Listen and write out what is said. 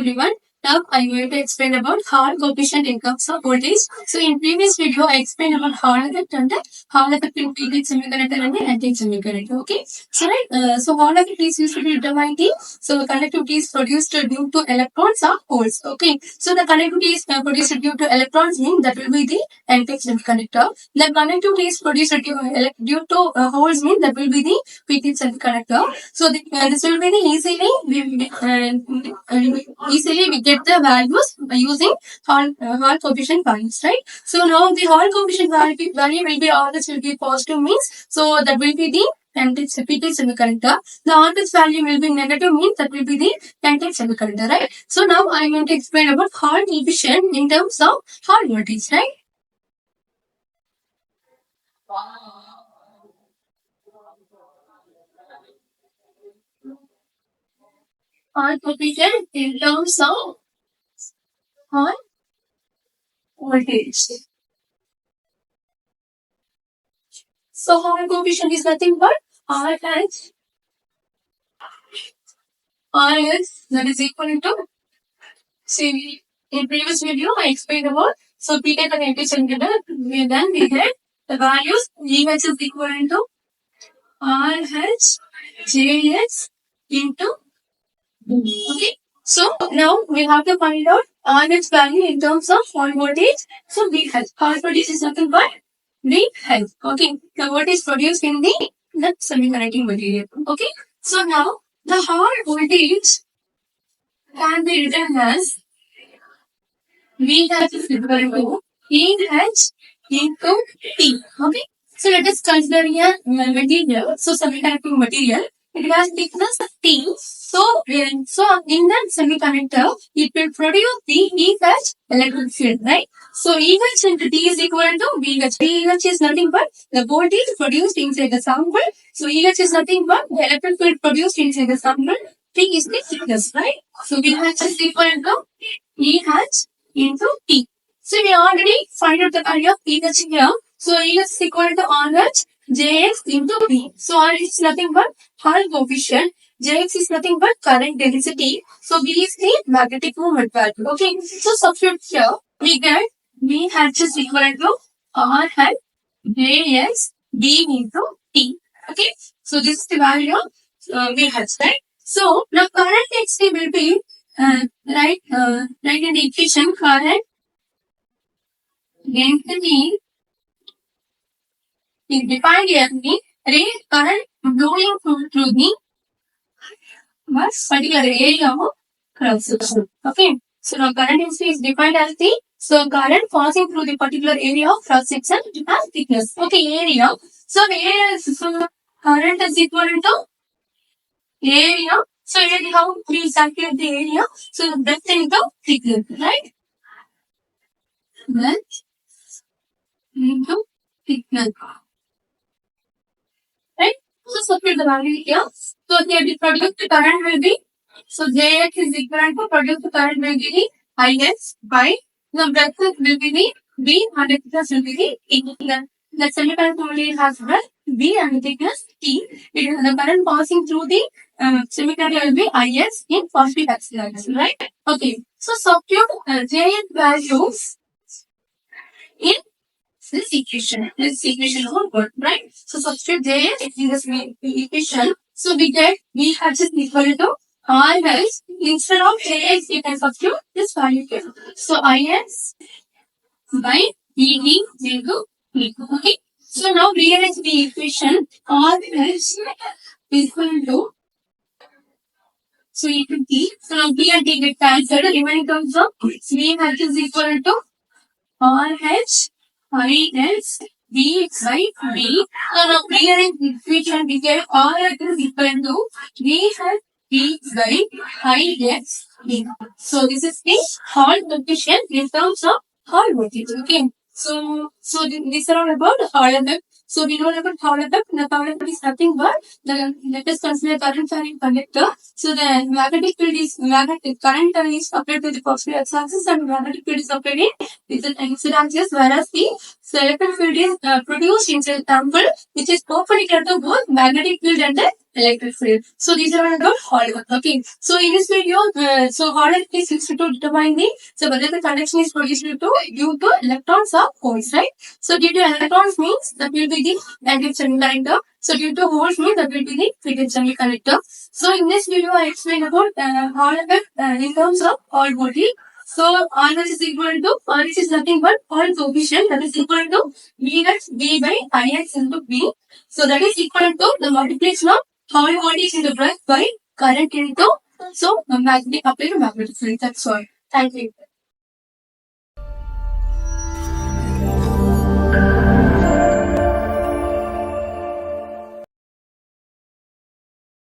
everyone. Now I'm going to explain about Hall coefficient in terms of voltage. So in previous video I explained about Hall effect and Hall effect in PV semiconductor and anti semiconductor. Okay. So so Hall effect is used to determine the conductivity is produced due to electrons or holes. Okay. So the conductivity is produced due to electrons mean that will be the anti semiconductor. The conductivity is produced due to holes mean that will be the PV semiconductor. So this will be the easily we get the values by using Hall coefficient values, right? So now the Hall coefficient value will be always will be positive means so that will be the PT semiconductor. The always value will be negative means that will be the anti semiconductor, right? So now I am going to explain about Hall coefficient in terms of Hall voltage, right? Hall coefficient in terms of Hall voltage. So Hall coefficient is nothing but R times RS that is equal to, see, in previous video I explained about, so P type and anti semiconductor, then we get the values EH is equal to RH JX into, okay. So now we have to find out RH value in terms of Hall voltage. So VH, Hall voltage is nothing but VH, okay. The voltage produced in the semiconducting material, okay. So now the Hall voltage can be written as VH is equal to EH into T. Okay. So let us consider a material. So semiconducting material. It has thickness T. So in that semiconductor, it will produce the EH electric field, right? So EH into T is equal to VH. VH is nothing but the voltage produced inside the sample. So EH is nothing but the electric field produced inside the sample. T is the thickness, right? So VH is equal to EH into T. So we already find out the value of EH here. So EH is equal to RH JX into P. So RH is nothing but Hall coefficient. JX is nothing but current density. So B is the magnetic moment value. Okay. So substitute here. We get VH is equal to RH JX B into T. Okay. So this is the value of VH, right? So now current density will be right in the equation, current density is defined as the rate current flowing through the particular area of cross section. Okay. So now current density is defined as the current passing through the particular area of cross section as thickness. Okay, area. So area is current is equal to area. So area, how we calculate the area? So breadth into thickness, right? Breadth into thickness. Right? So substitute the value here. So here the produced current will be, so JX is equal to produced current will be the IS by the breadth will be the B and the thickness will be the E. The semiconductor only has breadth B and the thickness T. The current passing through the semiconductor will be IS in positive acceleration, right? Okay. So substitute JX values in this equation whole word, right? So substitute JX in this equation. So we get VH is equal to RH. Instead of JX, you can substitute this value here. So IS by ED into P. Okay. So now rearrange the equation. RH is equal to, so into T. So now P and T get cancelled. Remaining terms of VH is equal to RH IS B by B. Now rearrange the equation, we get RH is equal to VH B by IS B. So this is the Hall coefficient in terms of Hall voltage. Okay. So these are all about Hall effect. So we know about Hall effect. The Hall effect is nothing but let us consider current carrying conductor. So the magnetic field is current is applied to the positive x-axis and magnetic field is applied in the x-axis, whereas the electric field is produced inside the sample, which is perpendicular to both magnetic field and the electric field. So these are the Hall. Okay. So in this video, Hall is used to determine whether the conduction is produced due to electrons or holes, right? So due to electrons means that will be the active semiconductor. So due to holes means that will be the fitted semiconductor. So in this video, I explained about Hall effect in terms of Hall body. So R is equal to R is nothing but Hall coefficient, that is equal to V by Ix into B. So that is equal to the multiplication of Hall voltage into brush by current into magnetic applied magnetic field. That's all. Thank you.